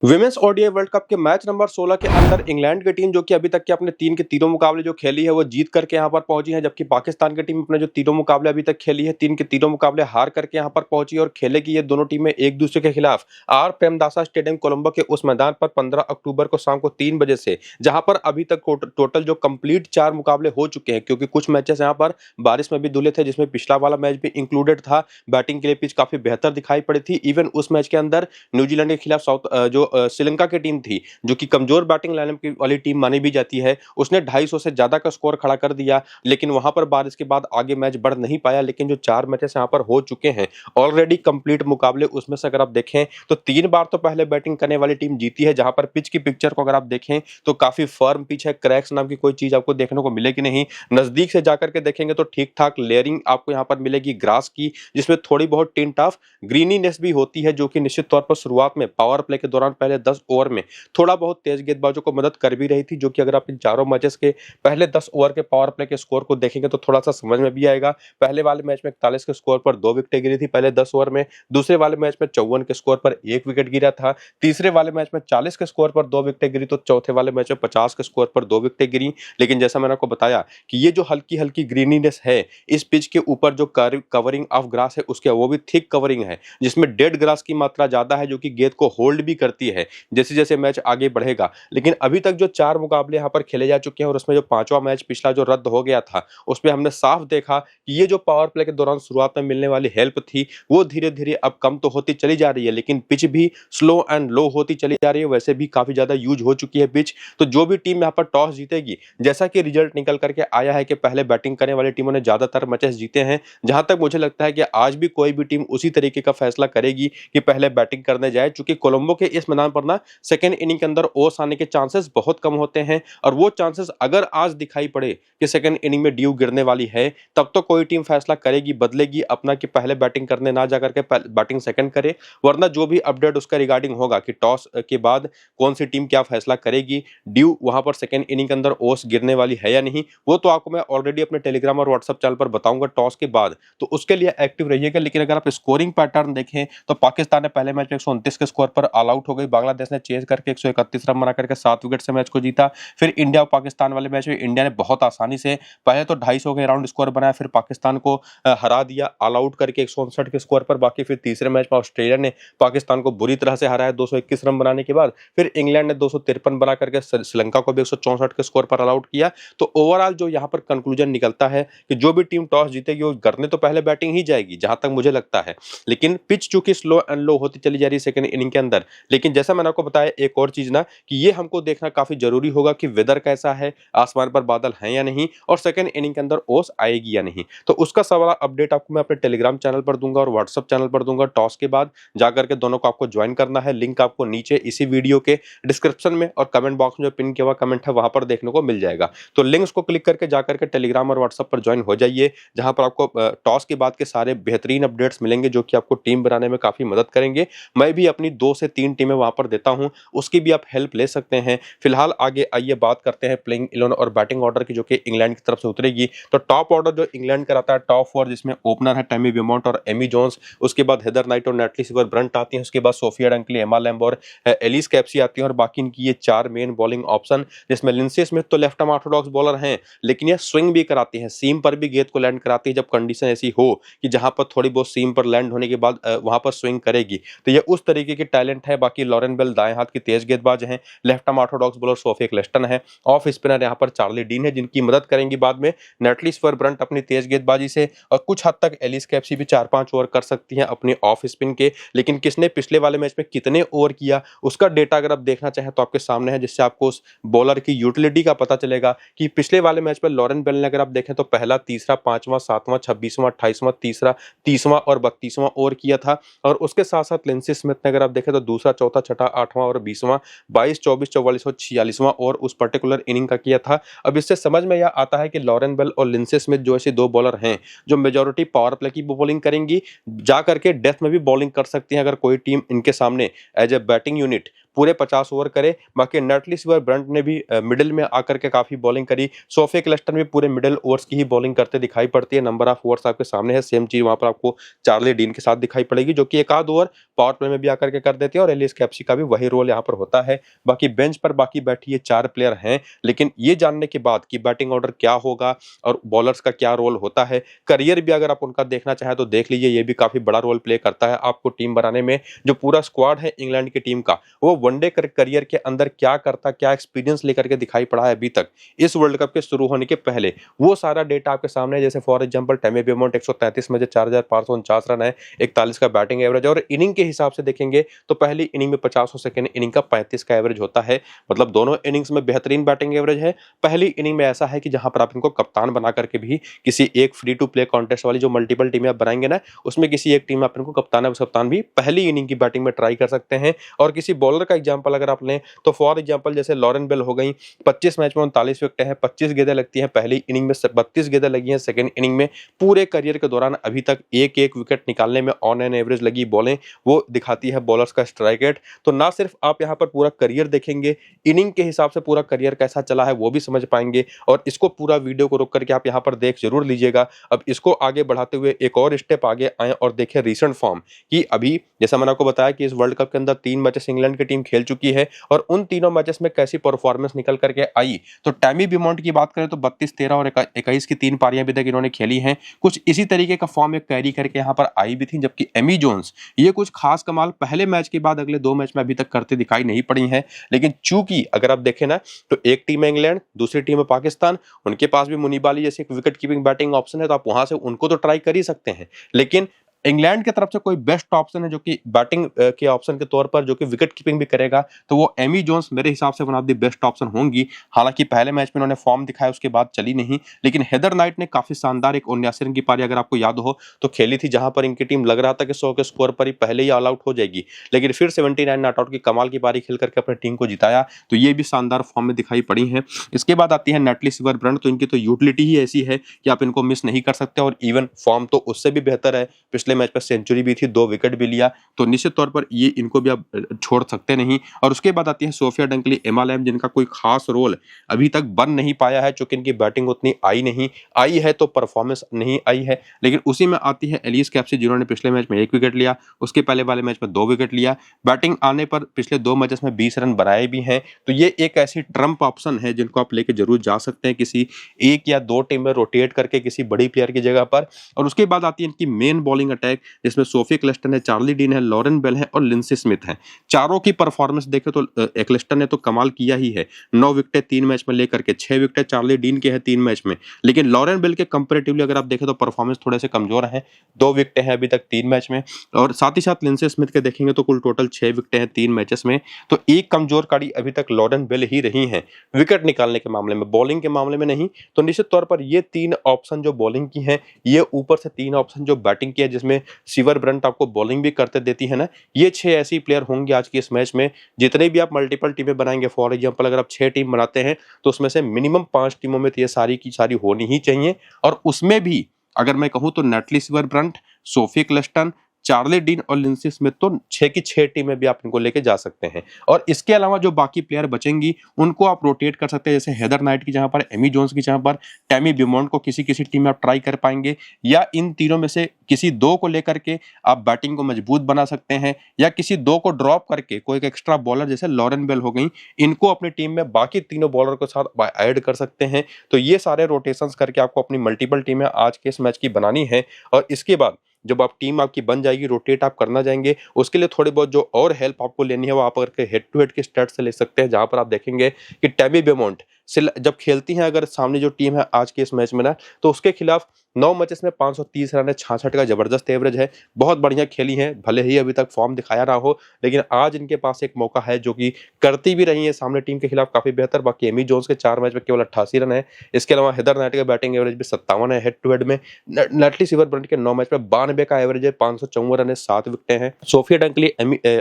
Women's ODI world cup के match number 16 के अंदर इंग्लैंड की टीम जो कि अभी तक के अपने तीन के तीनों मुकाबले जो खेली है वो जीत करके यहां पर पहुंची है, जबकि पाकिस्तान की टीम अपने जो तीनों मुकाबले अभी तक खेली है तीन के तीनों मुकाबले हार करके यहां पर पहुंची और खेलेगी ये दोनों टीमें एक दूसरे के खिलाफ आर प्रेमदासा स्टेडियम कोलंबो के उस मैदान पर 15 अक्टूबर को शाम को 3 बजे से, जहां पर अभी तक टोटल जो कंप्लीट 4 मुकाबले हो चुके हैं, क्योंकि कुछ मैचेस यहाँ पर बारिश में भी धुले थे जिसमें पिछला वाला मैच भी इंक्लूडेड था। बैटिंग के लिए पिच काफी बेहतर दिखाई पड़ी थी। इवन उस मैच के अंदर न्यूजीलैंड के खिलाफ श्रीलंका की टीम थी जो कि कमजोर बैटिंग लाइनअप की वाली टीम मानी भी जाती है, उसने 250 से ज्यादा का स्कोर खड़ा कर दिया, लेकिन वहां पर बारिश के बाद आगे मैच बढ़ नहीं पाया। लेकिन जो 4 मैचेस यहाँ पर हो चुके हैं ऑलरेडी कंप्लीट मुकाबले, उसमें से अगर आप देखें तो 3 बार तो पहले बैटिंग करने वाली टीम जीती है, जहां पर पिच की पिक्चर को अगर आप देखें तो काफी फर्म पिच है, क्रैक्स नाम की कोई चीज आपको देखने को मिलेगी नहीं। नजदीक से जाकर के देखेंगे तो ठीक ठाक लेयरिंग आपको यहाँ पर मिलेगी ग्रास की, जिसमें थोड़ी बहुत टिंट ऑफ ग्रीनीनेस भी होती है, जो कि निश्चित तौर पर शुरुआत में पावर प्ले के दौरान पहले 10 ओवर में थोड़ा बहुत तेज गेंदबाजों को मदद कर भी रही थी, जो कि अगर आप इन चारों मैचेस के पहले 10 ओवर के पावर प्ले के स्कोर को देखेंगे तो थोड़ा सा समझ में भी आएगा। पहले वाले मैच में 41 के स्कोर पर 2 विकेटें गिरी थी पहले 10 ओवर में, दूसरे वाले मैच में 54 के स्कोर पर 1 विकेट गिरा था, तीसरे वाले मैच में 40 के स्कोर पर 2 विकेटें गिरी, तो चौथे वाले मैच में 50 के स्कोर पर 2 विकेटें गिरी। लेकिन जैसा मैंने आपको बताया कि ये जो हल्की हल्की ग्रीनीनेस है इस पिच के ऊपर, जो कवरिंग ऑफ ग्रास है उसके वो भी थिक कवरिंग है, जिसमें डेड ग्रास की मात्रा ज्यादा है, जो कि गेंद को होल्ड भी करती है जैसे जैसे मैच आगे बढ़ेगा। लेकिन अभी तक जो 4 मुकाबले यहाँ पर खेले जा चुके हैं और उसमें जो 5वां मैच पिछला जो रद्द हो गया था, उसमें हमने साफ देखा कि ये जो पावर प्ले के दौरान शुरुआत में मिलने वाली हेल्प थी वो धीरे धीरे अब कम तो होती चली जा रही है, लेकिन पिच भी स्लो एंड लो होती चली जा रही है। वैसे भी काफी ज्यादा यूज हो चुकी है पिच। तो जो भी टीम यहाँ पर टॉस जीतेगी, जैसा कि रिजल्ट निकल करके आया है कि पहले बैटिंग करने वाली टीमों ने ज्यादातर मैचेस जीते हैं, जहां तक मुझे लगता है कि आज भी कोई भी टीम उसी तरीके का फैसला करेगी कि पहले बैटिंग करने जाए, चूंकि कोलंबो के इस मैदान पर ना सेकेंड इनिंग के अंदर ओस आने के चांसेस बहुत कम होते हैं, और वो चांसेस अगर आज दिखाई पड़े कि सेकेंड इनिंग में ड्यू गिरने वाली है, तब तो कोई टीम फैसला करेगी, बदलेगी अपना कि पहले बैटिंग करने ना जाकर के बैटिंग सेकंड करे। वरना जो भी अपडेट उसका रिगार्डिंग होगा कि टॉस के बाद कौन सी टीम क्या फैसला करेगी, ड्यू वहां पर सेकेंड इनिंग के अंदर ओस गिरने वाली है या नहीं, वो तो आपको मैं ऑलरेडी अपने टेलीग्राम और व्हाट्सएप चैनल पर बताऊंगा टॉस के बाद, तो उसके लिए एक्टिव रहिएगा। लेकिन अगर आप स्कोरिंग पैटर्न देखें तो पाकिस्तान ने पहले मैच में 129 के स्कोर पर ऑल आउट हो गई, बांग्लादेश ने चेज करके 131 रन बना करके 7 विकेट से मैच को जीता। फिर इंडिया और पाकिस्तान वाले मैच में इंडिया ने बहुत आसानी से पहले तो 250 के राउंड स्कोर बनाया, फिर पाकिस्तान को हरा दिया ऑल आउट करके 159 के स्कोर पर। बाकी फिर तीसरे मैच में ऑस्ट्रेलिया ने पाकिस्तान को बुरी तरह से हराया 221 रन बनाने के बाद। फिर इंग्लैंड ने 253 बना करके श्रीलंका को भी 164 के स्कोर पर ऑल आउट किया। तो ओवरऑल जो यहाँ पर कंक्लूजन निकलता है कि जो भी टीम टॉस जीतेगी वो करने तो पहले बैटिंग ही जाएगी, जहां तक मुझे लगता है। लेकिन पिच चूंकि स्लो एंड लो होती चली जा रही है सेकंड इनिंग के अंदर, लेकिन जैसा मैंने आपको बताया एक और चीज ना कि ये हमको देखना काफी जरूरी होगा कि वेदर कैसा है, आसमान पर बादल हैं या नहीं, और सेकंड इनिंग के अंदर ओस आएगी या नहीं। तो उसका सारा अपडेट आपको मैं अपने टेलीग्राम चैनल पर दूंगा और व्हाट्सएप चैनल पर दूंगा टॉस के बाद। जाकर के दोनों को आपको ज्वाइन करना है, लिंक आपको नीचे इसी वीडियो के डिस्क्रिप्शन में और कमेंट बॉक्स में जो पिन किया हुआ कमेंट है वहां पर देखने को मिल जाएगा। तो लिंक्स को क्लिक करके जाकर के टेलीग्राम और व्हाट्सएप पर ज्वाइन हो जाइए, जहां पर आपको टॉस के बाद के सारे बेहतरीन अपडेट्स मिलेंगे जो कि आपको टीम बनाने में काफी मदद करेंगे। मैं भी अपनी 2 से 3 टीमें वहां पर देता हूं, उसकी भी आप हेल्प ले सकते हैं। फिलहाल आगे आइए बात करते हैं प्लेइंग 11 और बैटिंग ऑर्डर की, जो कि इंग्लैंड की तरफ से उतरेगी। तो टॉप ऑर्डर जो इंग्लैंड का रहता है टॉप 4, जिसमें ओपनर है टैमी विमोंट और एमी जोन्स, उसके बाद हेदर नाइट और नैटली सिल्वर ब्रंट आती हैं, उसके बाद सोफिया डंकली, एमा लैम्ब और एलिस कैप्सी आती हैं, और बाकी इनकी ये 4 मेन बॉलिंग ऑप्शन, जिसमें लिंडसे स्मिथ तो लेफ्ट आर्म ऑर्थोडॉक्स बॉलर हैं, लेकिन ये स्विंग भी कराती हैं, सीम पर भी गेंद को लैंड कराती है जब कंडीशन ऐसी हो कि जहां पर थोड़ी बहुत सीम पर लैंड होने के बाद वहां पर स्विंग करेगी। तो ये उस तरीके की टैलेंट है। बाकी लॉरेन बेल दाएं हाथ की तेज गेंदबाज हैं, left arm orthodox bowler Sophia Claston है, ऑफ स्पिनर यहाँ पर चार्ली डीन है जिनकी मदद करेंगी बाद में नैटली सिल्वर ब्रंट अपनी तेज गेंदबाजी से, और कुछ हद तक एलिस कैप्सी भी 4-5 ओवर कर सकती हैं अपनी ऑफ स्पिन के। लेकिन किसने पिछले वाले मैच में कितने ओवर किया उसका डेटा अगर आप देखना चाहें तो आपके सामने है, जिससे आपको उस बॉलर की यूटिलिटी का पता चलेगा कि पिछले वाले मैच में लॉरेन बेल ने अगर आप देखें तो पहला, तीसरा, 5वां, 7वां, 26वां, 28वां, तीसरा, 30वां और 32वां ओवर किया था। और उसके साथ साथ लिंडसे स्मिथ ने अगर आप देखें तो दूसरा, चौथा, छठा, 8वां और 20वां, 22, 24, 44 और 46वां ओवर उस पर्टिकुलर इनिंग का किया था। अब इससे समझ में यह आता है कि लॉरेन बेल और लिंडसे स्मिथ जो ऐसे 2 बॉलर हैं जो मेजॉरिटी पावर प्ले की बॉलिंग करेंगी, जा करके डेथ में भी बॉलिंग कर सकती हैं अगर कोई टीम इनके सामने एज ए बैटिंग यूनिट पूरे 50 ओवर करे। बाकी नटली सिवर ब्रंट ने भी मिडिल में आकर के काफी बॉलिंग करी। सोफिया क्लिस्टन भी पूरे मिडिल ओवर्स की ही बॉलिंग करते दिखाई पड़ती है। नंबर ऑफ ओवर्स आपके सामने है, सेम चीज वहां पर आपको चार्ली डीन के साथ दिखाई पड़ेगी, जो कि एक आध ओवर पावर प्ले में भी आकर के कर देते हैं और एलिस कैप्सी का भी वही रोल यहाँ पर होता है। बाकी बेंच पर बाकी बैठी ये 4 प्लेयर हैं, लेकिन ये जानने के बाद कि बैटिंग ऑर्डर क्या होगा और बॉलर्स का क्या रोल होता है, करियर भी अगर आप उनका देखना चाहें तो देख लीजिए, ये भी काफी बड़ा रोल प्ले करता है आपको टीम बनाने में। जो पूरा स्क्वाड है इंग्लैंड की टीम का, वो वनडे करियर के अंदर क्या करता, क्या एक्सपीरियंस लेकर के दिखाई पड़ा है अभी तक इस वर्ल्ड कप के शुरू होने के पहले, वो सारा डेटा आपके सामने है। जैसे फॉर एग्जांपल टैमी बेमोंट 133 में 4549 रन है, 41 का बैटिंग एवरेज, और इनिंग के हिसाब से देखेंगे तो पहली इनिंग में 50 और सेकंड इनिंग का 35 का एवरेज होता है। मतलब दोनों इनिंग्स में बेहतरीन बैटिंग एवरेज है। पहली इनिंग में ऐसा है कि जहां पर आप इनको कप्तान बना करके भी किसी एक फ्री टू प्ले कॉन्टेस्ट वाली जो मल्टीपल टीमें आप बनाएंगे ना, उसमें किसी एक टीम में आप इनको कप्तान भी पहली इनिंग की बैटिंग में ट्राई कर सकते हैं। और किसी बॉलर का एग्जांपल अगर आप लें तो फॉर एग्जांपल जैसे लॉरेन बेल हो गई, 25 मैच में 39 विकेट है, 25 गेंदें लगती हैं पहली इनिंग में, 32 गेंदें लगी हैं सेकंड इनिंग में। पूरे करियर के दौरान अभी तक एक एक विकेट निकालने में ऑन एन एवरेज लगी बॉलें, वो दिखाती है बॉलर्स का स्ट्राइक रेट। तो ना सिर्फ आप यहाँ पर पूरा करियर देखेंगे, इनिंग के हिसाब से पूरा करियर कैसा चला है वो भी समझ पाएंगे। और इसको पूरा वीडियो को रोक करके आप यहाँ पर देख जरूर लीजिएगा। अब इसको आगे बढ़ाते हुए एक और स्टेप आगे आए और देखें रीसेंट फॉर्म कि अभी जैसा मैंने आपको बताया कि इस वर्ल्ड कप के अंदर 3 मैचेस इंग्लैंड की टीम खेल चुकी है और उन तीनों मैचेस में कैसी परफॉर्मेंस निकल करके आई। तो टैमी बेमोंट की बात करें तो 32, 13 और 21 की 3 पारियां अभी तक इन्होंने खेली हैं। कुछ इसी तरीके का फॉर्म एक कैरी करके यहाँ पर आई भी थी। जबकि एमी जोन्स ये कुछ खास कमाल पहले मैच के बाद अगले 2 मैच में अभी तक करते दिखाई नहीं पड़ी हैं। लेकिन चूंकि अगर आप देखें ना तो एक टीम है इंग्लैंड, दूसरी टीम है पाकिस्तान, उनके पास भी मुनीब अली जैसे एक विकेट कीपिंग बैटिंग ऑप्शन है, तो आप वहां से उनको तो ट्राई कर ही सकते हैं। लेकिन इंग्लैंड की तरफ से कोई बेस्ट ऑप्शन है जो कि बैटिंग के ऑप्शन के तौर पर, जो कि विकेट कीपिंग भी करेगा, तो वो एमी जोन्स मेरे हिसाब से one of the best option होंगी। हालांकि पहले मैच में उन्होंने फॉर्म दिखाया, उसके बाद चली नहीं। लेकिन हेदर नाइट ने काफी शानदार एक 79 रन की पारी अगर आपको याद हो तो खेली थी, जहां पर इनकी टीम लग रहा था कि 100 के स्कोर पर ही पहले ही ऑल आउट हो जाएगी, लेकिन फिर 79 नॉट आउट की कमाल की पारी खेल करके अपनी टीम को जिताया। तो ये भी शानदार फॉर्म में दिखाई पड़ी है। इसके बाद आती है नटली सिवर ब्रंट, तो इनकी तो यूटिलिटी ही ऐसी है कि आप इनको मिस नहीं कर सकते, और इवन फॉर्म तो उससे भी बेहतर है। पिछले मैच पर सेंचुरी थी, 2 विकेट भी लिया, तो निश्चित तौर पर ये इनको भी आप छोड़ सकते नहीं। और उसके बाद आती है सोफिया डंकली, एमा लैम, जिनका कोई खास रोल अभी तक बन नहीं पाया है, क्योंकि इनकी बैटिंग उतनी आई है तो परफॉर्मेंस नहीं आई है। लेकिन उसी में आती है एलिस कैप्सी, जिन्होंने पिछले मैच में 1 विकेट लिया, उसके पहले वाले मैच में 2 विकेट लिया। बैटिंग आने पर पिछले 2 मैचेस में 20 रन बनाए भी हैं। तो ये एक ऐसी ट्रम्प ऑप्शन है जिनको आप लेके जरूर जा सकते हैं किसी 1 या 2 टीम में रोटेट करके किसी बड़ी प्लेयर की जगह पर। और उसके बाद आती है इनकी मेन बॉलिंग अटैक, जिसमें सोफिया क्लिस्टन है, चार्ली डीन है, लॉरेन बेल है और लिंसी स्मिथ है। चारों की परफॉर्मेंस देखें तो क्लिस्टन ने तो कमाल किया ही है, 9 विकेटें 3 मैच में लेकर के, 6 विकेटें चार्ली डीन के हैं 3 मैच में। लेकिन लॉरेन बेल के कंपैरेटिवली अगर आप देखें तो परफॉर्मेंस थोड़े से कमजोर है, 2 विकेटें हैं अभी तक 3 मैच में। और साथ ही साथ लिंसी स्मिथ के देखेंगे तो कुल टोटल 6 विकेटें हैं 3 मैचेस में। तो एक कमजोर कड़ी अभी तक लॉरेन बेल ही रही है विकेट निकालने के मामले में, बॉलिंग के मामले में नहीं। तो निश्चित तौर पर ये 3 ऑप्शन जो बॉलिंग की हैं, ये ऊपर से 3 ऑप्शन जो बैटिंग की है, जिसमें सिवर ब्रंट आपको बॉलिंग भी करते देती है ना, ये 6 ऐसी प्लेयर होंगे आज की इस मैच में। जितने भी आप मल्टीपल टीमें बनाएंगे, फॉर एग्जांपल अगर आप 6 टीम बनाते हैं तो उसमें से मिनिमम 5 टीमों में तो ये सारी की सारी होनी ही चाहिए। और उसमें भी अगर मैं कहूं तो नटली सिवर ब्रंट, सोफिया क्लिस्टन, चार्ली डीन और लिंसी स्मिथ, तो 6 की 6 टीमें भी आप इनको लेके जा सकते हैं। और इसके अलावा जो बाकी प्लेयर बचेंगी उनको आप रोटेट कर सकते हैं, जैसे हेदर नाइट की जहां पर, एमी जोन्स की जहां पर, टैमी बेमोंट को किसी किसी टीम में आप ट्राई कर पाएंगे, या इन तीनों में से किसी 2 को लेकर के आप बैटिंग को मजबूत बना सकते हैं, या किसी 2 को ड्रॉप करके कोई एक एक्स्ट्रा बॉलर जैसे लॉरेन बेल हो गई, इनको अपनी टीम में बाकी तीनों बॉलर के साथ ऐड कर सकते हैं। तो ये सारे रोटेशंस करके आपको अपनी मल्टीपल टीमें आज के इस मैच की बनानी है। और इसके बाद जब आप टीम आपकी बन जाएगी, रोटेट आप करना जाएंगे, उसके लिए थोड़ी बहुत जो और हेल्प आपको लेनी है वो आप करके हेड टू हेड के स्टैट्स से ले सकते हैं, जहां पर आप देखेंगे कि टैमी बेमोंट जब खेलती हैं अगर सामने जो टीम है आज के इस मैच में ना, तो उसके खिलाफ 9 मैचेस में 530 रन है, 66 का जबरदस्त एवरेज है, बहुत बढ़िया खेली हैं। भले ही अभी तक फॉर्म दिखाया रहा हो, लेकिन आज इनके पास एक मौका है जो कि करती भी रही है सामने टीम के खिलाफ काफी बेहतर। बाकी एमी जोन्स के 4 मैच में केवल 88 रन है। इसके अलावा हेदर नाइट का बैटिंग एवरेज भी 57 है हेड टू हेड में। नटली सिवर ब्रंट के 9 मैच में 92 का एवरेज है, 554 रन है, 7 विकेटें हैं। सोफिया डंकली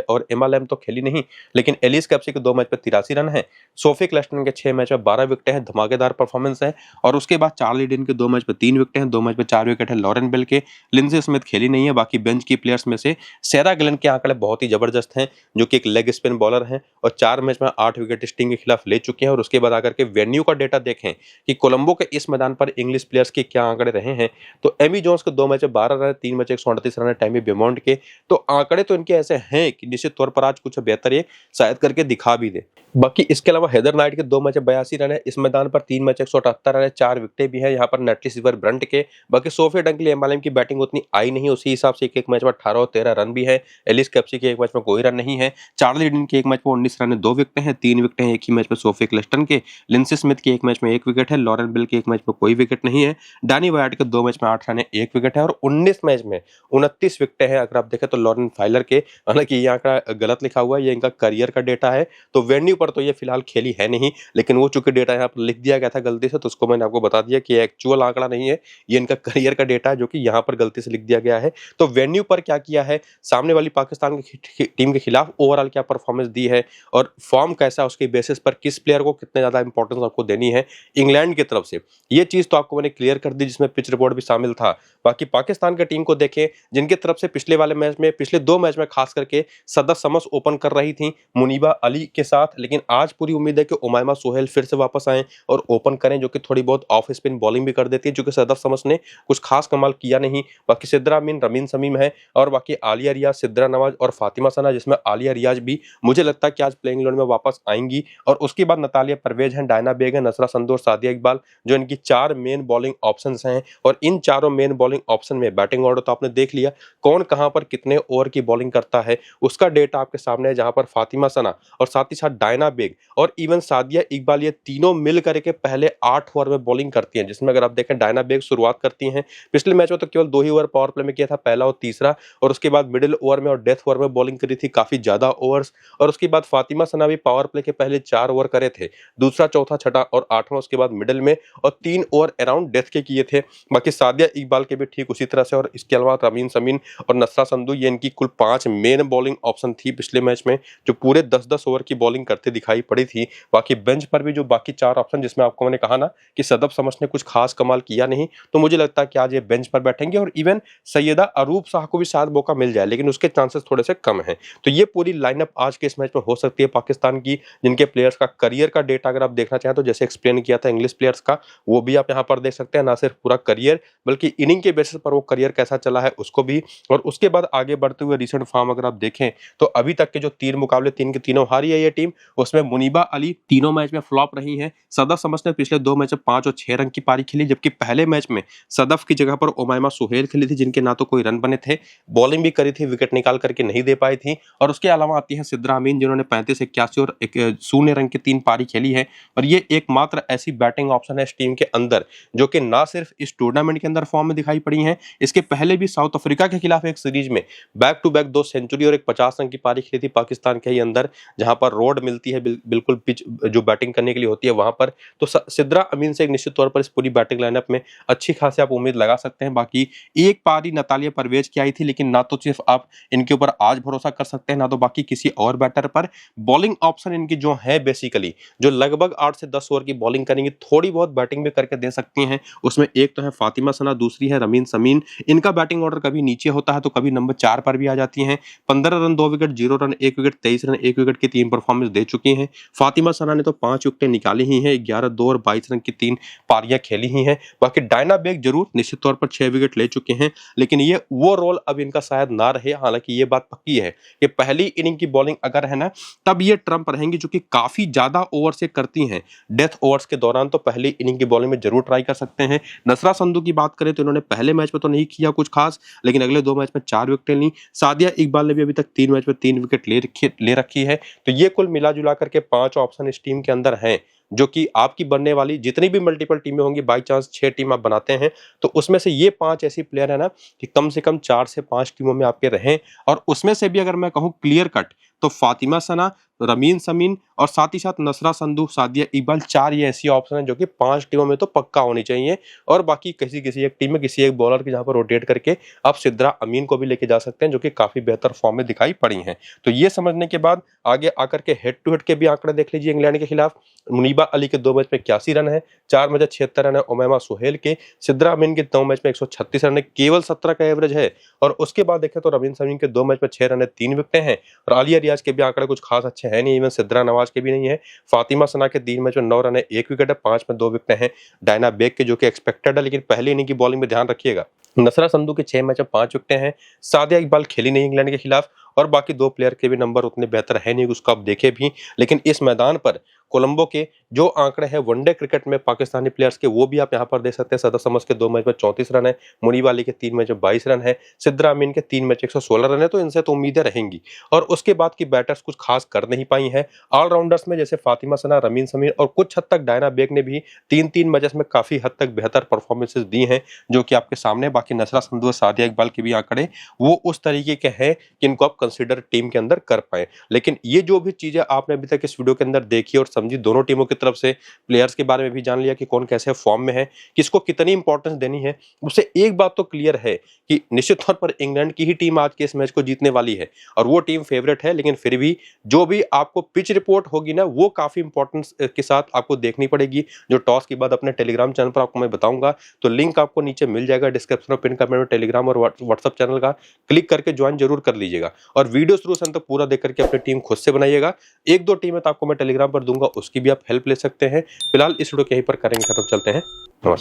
और एमा लैम तो खेली नहीं, लेकिन एलिस कैप्सी के 2 मैच में 83 रन है। सोफिया क्लिस्टन के 6 मैच में 12 12 विकेटें हैं, धमाकेदार परफॉर्मेंस है। और उसके बाद चार्ली डिन के 2 मैच में 3 विकेटें हैं, 2 मैच में 4 विकेट है लॉरेन बेल के। लिंडसे स्मिथ खेली नहीं है। बाकी बेंच की प्लेयर्स में से सैरा गिलन के आंकड़े बहुत ही जबरदस्त हैं, जो कि एक लेग स्पिन बॉलर हैं और 4 मैच में 8 विकेट स्टिंग के खिलाफ ले चुके हैं। और उसके बाद आकर के वेन्यू का डेटा देखें कि कोलंबो के इस मैदान पर इंग्लिश प्लेयर्स के क्या आंकड़े रहे हैं, तो एमी जोन्स के 2 मैच में 12 रन, 3 मैच 138 रन है टैमी बेमॉन्ट के। तो आंकड़े तो इनके ऐसे हैं कि निश्चित तौर पर आज कुछ बेहतर ये शायद करके दिखा भी दे। बाकी इसके अलावा हेदर नाइट के 2 मैच 82 रन है, इस मैदान पर 3 मैच 178 रन है, 4 विकेटें भी है यहाँ पर नेटली सिल्वर ब्रंट के। बाकी सोफिया डंकली एम्बालम की बैटिंग उतनी आई नहीं, उसी हिसाब से एक मैच में 18 और 13 रन भी है। एलिस कैप्सी के एक मैच में कोई रन नहीं है। चार्ली डिन के एक मैच में 19 रन है, 2 विकेटें हैं, 3 विकेटें हैं एक ही मैच में सोफिया क्लिस्टन के। लिंडसे स्मिथ के एक मैच में 1 विकेट है, लॉरेन बेल के एक मैच में कोई विकेट नहीं है। डैनी वायट के 2 मैच में 8 रन है, 1 विकेट है। और 19 मैच में 29 विकेटें हैं अगर आप देखें तो लॉरेन फाइलर के। हालांकि ये आंकड़ा गलत लिखा हुआ है, ये इनका करियर का डेटा है, तो वेन्यू पर तो ये फिलहाल खेली है नहीं, लेकिन वो चूंकि डेटा यहाँ पर लिख दिया गया था गलती से, तो उसको मैंने आपको बता दिया कि एक्चुअल आंकड़ा नहीं है, ये इनका करियर का डेटा है जो कि यहाँ पर गलती से लिख दिया गया है। तो वेन्यू पर क्या किया है, सामने वाली पाकिस्तान की टीम के खिलाफ ओवरऑल क्या परफॉर्मेंस दी है और फॉर्म कैसा है, उसके बेसिस पर किस प्लेयर को कितने ज्यादा इंपॉर्टेंस आपको देनी है इंग्लैंड की तरफ से, ये चीज तो आपको मैंने क्लियर कर दी, जिसमें पिच रिपोर्ट भी शामिल था। बाकी पाकिस्तान की टीम को देखें, जिनकी तरफ से पिछले वाले मैच में, पिछले 2 मैच में खास करके सदर समस ओपन कर रही थी मुनीबा अली के साथ, लेकिन आज पूरी उम्मीद है कि उमाइमा सोहेल फिर से वापस आए और ओपन करें, जो कि थोड़ी बहुत ऑफ स्पिन बॉलिंग भी कर देती है, जो कि सदर समस ने कुछ खास कमाल किया नहीं। बाकी सिद्रा अमीन, रमीन समीम है और बाकी आलिया रियाज, सिद्रा नवाज और फातिमा सना, जिसमें आलिया रियाज भी मुझे लगता है कि आज प्लेइंग इलेवन में वापस आएंगी। और उसके बाद नतालिया परवेज हैं, डायना बेग है, नसरा संधू और सादिया इकबाल, जो इनकी 4 मेन बॉलिंग ऑप्शंस हैं। और इन चारों मेन बॉलिंग ऑप्शन में बैटिंग ऑर्डर तो आपने देख लिया, कौन कहां पर कितने ओवर की बॉलिंग करता है उसका डेटा आपके सामने है, जहां पर फातिमा सना और साथ ही साथ डायना बेग और इवन सादिया इकबाल, ये तीनों मिल करके पहले 8 ओवर में बॉलिंग करती हैं, जिसमें अगर आप देखें डायना बेग शुरुआत करती हैं, पिछले मैच में तो केवल 2 ही ओवर पावर प्ले में किया था, पहला और तीसरा, और उसके बाद मिडिल ओवर में और डेथ ओवर में बॉलिंग करी थी काफी ज्यादा ओवर्स। और उसके बाद फातिमा सना भी पावर प्ले के पहले 4 ओवर करे थे, दूसरा, चौथा, छठा और 8वां उसके बाद मिडिल में, और 3 ओवर अराउंड डेथ के किए थे। बाकी सादिया इकबाल के भी ठीक उसी तरह से। और इसके अलावा रमीन समीन और नसरा संधू, ये इनकी कुल 5 मेन बॉलिंग ऑप्शन थी पिछले मैच में, जो पूरे 10-10 ओवर की बॉलिंग करते दिखाई पड़ी थी। बाकी बेंच पर भी जो बाकी 4 ऑप्शन, जिसमें आपको मैंने कहा ना कि सदब समस ने कुछ खास कमाल किया नहीं, तो मुझे लगता है कि आज ये बेंच पर बैठेंगे और इवन सैयदा अरूप शाह को भी शायद मौका मिल जाए, लेकिन उसके चांसेस थोड़े से कम हैं। तो ये पूरी लाइनअप आज के इस मैच में हो सकती है पाकिस्तान की, जिनके प्लेयर्स का करियर का डेटा अगर आप देखना चाहें तो जैसे एक्सप्लेन किया था इंग्लिश प्लेयर्स का, वो भी आप यहाँ पर देख सकते हैं, ना सिर्फ पूरा करियर बल्कि इनिंग के बेसिस पर वो करियर कैसा चला है उसको भी। और उसके बाद आगे बढ़ते हुए रिसेंट फॉर्म अगर आप देखें तो अभी तक के जो 3 मुकाबले 3 के तीनों हारी है ये टीम, उसमें मुनीबा अली तीनों मैच में फ्लॉप रही है। सदफ समस ने पिछले 2 मैच में 5 और 6 रन की पारी खेली, जबकि पहले मैच में सदफ की जगह पर उमाइमा सोहेल खेली थी, जिनके ना तो कोई रन बने थे, बॉलिंग भी करी थी, विकेट निकाल करके नहीं दे पाई थी। और उसके अलावा आती है सिद्रा अमीन, जिन्होंने 35, 81 और 0 रन की 3 पारी खेली है। और ये एकमात्र ऐसी बैटिंग ऑप्शन है इस टीम के अंदर जो कि ना सिर्फ इस टूर्नामेंट के अंदर फॉर्म में दिखाई पड़ी है, इसके पहले भी साउथ अफ्रीका के खिलाफ एक सीरीज में बैक टू बैक 2 सेंचुरी और एक 50 रन की पारी खेली थी पाकिस्तान के ही अंदर, जहां पर रोड मिलती है बिल्कुल पिच जो बैटिंग करने के लिए होती है वहां पर। तो सिद्रा अमीन से एक निश्चित तौर पर इस पूरी बैटिंग लाइनअप में अच्छी खासी आप उम्मीद लगा सकते हैं। बाकी एक पारी नतालिया परवेज की आई थी, लेकिन ना तो सिर्फ आप इनके ऊपर आज भरोसा कर सकते हैं, ना तो बाकी किसी और बैटर पर। बॉलिंग ऑप्शन इनकी जो है बेसिकली, जो लगभग 8 से 10 ओवर की बॉलिंग करेंगी, थोड़ी बहुत बैटिंग भी करके दे सकती हैं, उसमें एक तो है फातिमा सना, दूसरी है रमीन समीन। इनका बैटिंग ऑर्डर कभी नीचे होता है तो कभी नंबर 4 पर भी आ जाती हैं। 15 run 2 wicket, 0 run 1 wicket, 23 run 1 wicket की 3 परफॉर्मेंस दे चुकी हैं। फातिमा सना ने तो 5 विकेटें निकाली ही हैं, 11, 2 और 22 रन की 3 पारियां खेली ही हैं। बाकी डायना बेग जरूर निश्चित तौर पर 6 विकेट ले चुके हैं, लेकिन ये वो रोल अब इनका शायद ना रहे। हालांकि ये बात पक्की है कि पहली इनिंग की बॉलिंग अगर है ना, तब ये ट्रम्प रहेंगी, जो कि काफी ज्यादा ओवर से करती हैं डेथ ओवर्स के दौरान, तो पहली इनिंग की बॉलिंग में जरूर ट्राई कर सकते हैं। नसरा संधू की बात करें तो इन्होंने पहले मैच में तो नहीं किया कुछ खास, लेकिन अगले 2 मैच में 4 विकेटें ली। सादिया इकबाल ने भी अभी तक 3 मैच में 3 विकेट ले रखी है। तो ये कुल मिला जुला करके 5 ऑप्शन इस टीम के अंदर हैं, जो कि आपकी बनने वाली जितनी भी मल्टीपल टीमें होंगी, बाई चांस 6 टीम आप बनाते हैं, तो उसमें से ये 5 ऐसी प्लेयर है ना कि कम से कम 4 से 5 टीमों में आपके रहें। और उसमें से भी अगर मैं कहूं क्लियर कट तो फातिमा सना, रमीन समीन और साथ ही साथ नसरा संधू, सादिया इकबाल, 4 ये ऐसी ऑप्शन है जो कि 5 टीमों में तो पक्का होनी चाहिए। और बाकी किसी एक टीम में किसी एक बॉलर की जहां पर रोटेट करके आप सिद्रा अमीन को भी लेके जा सकते हैं, जो कि काफी बेहतर फॉर्म में दिखाई पड़ी हैं। तो ये समझने के बाद आगे आकर के हेड टू हेड के भी आंकड़े देख लीजिए। इंग्लैंड के खिलाफ मुनीबा अली के 2 मैच में 81 रन है, 4 मैच 76 रन है। उमैमा सुहेल के, सिद्रा अमीन के 9 मैच में 136 रन है, केवल 17 का एवरेज है। और उसके बाद देखें तो रमीन समीन के 2 मैच में 6 रन है, 3 विकेटें हैं। और आलिया रियाज के भी आंकड़े कुछ खास अच्छे हैं नहीं, इवन सिद्रा नवाज के भी नहीं है। फातिमा सना के 3 मैच में 9 रन है, 1 विकेट है, 5 में 2 विकेटें हैं। डायना बेग के जो कि एक्सपेक्टेड है, लेकिन पहली इनिंग की बॉलिंग में ध्यान रखिएगा। नसरा संधू के 6 मैच में 5 विकेटें हैं। सादिया इकबाल खेली नहीं इंग्लैंड के खिलाफ, और बाकी 2 प्लेयर के भी नंबर उतने बेहतर है नहीं, उसको आप देखे भी। लेकिन इस मैदान पर कोलंबो के जो आंकड़े हैं वनडे क्रिकेट में पाकिस्तानी प्लेयर्स के, वो भी आप यहां पर देख सकते हैं। सदर समझ के 2 मैच में 34 रन है, मुनीबा अली के 3 मैच में 22 रन है, सिद्रा अमीन के 3 मैच 116 रन है। तो इनसे तो उम्मीदें रहेंगी। और उसके बाद की बैटर्स कुछ खास कर नहीं पाई हैं। ऑलराउंडर्स में जैसे फातिमा सना, रमीन समीर और कुछ हद तक डायना बेग ने भी 3-3 मैचेस में काफी हद तक बेहतर परफॉर्मेंसेस दी हैं, जो कि आपके सामने। बाकी नसरा संधू और सादिया इकबाल के भी आंकड़े वो उस तरीके के हैं कि इनको आप कंसिडर टीम के अंदर कर पाए। लेकिन ये जो भी चीजें आपने अभी तक इस वीडियो के अंदर देखी और समझी, दोनों टीमों की तरफ से प्लेयर्स के बारे में भी जान लिया कि कौन कैसे फॉर्म में है, किसको कितनी इंपॉर्टेंस देनी है, उससे एक बात तो क्लियर है कि निश्चित तौर पर इंग्लैंड की ही टीम आज के इस मैच को जीतने वाली है और वो टीम फेवरेट है। लेकिन फिर भी जो भी आपको पिच रिपोर्ट होगी ना, वो काफी इंपॉर्टेंस के साथ आपको देखनी पड़ेगी, जो टॉस के बाद अपने टेलीग्राम चैनल पर आपको मैं बताऊंगा। तो लिंक आपको नीचे मिल जाएगा डिस्क्रिप्शन और पिन कमेंट में, टेलीग्राम और व्हाट्सएप चैनल का क्लिक करके ज्वाइन जरूर कर लीजिएगा। और वीडियो शुरू से अंत तक पूरा देख करके अपनी टीम खुद से बनाइएगा। 1-2 टीमें तो आपको मैं टेलीग्राम पर दूंगा, उसकी भी आप हेल्प ले सकते हैं। फिलहाल इस वीडियो को यहीं पर करेंगे खत्म, चलते हैं। नमस्कार।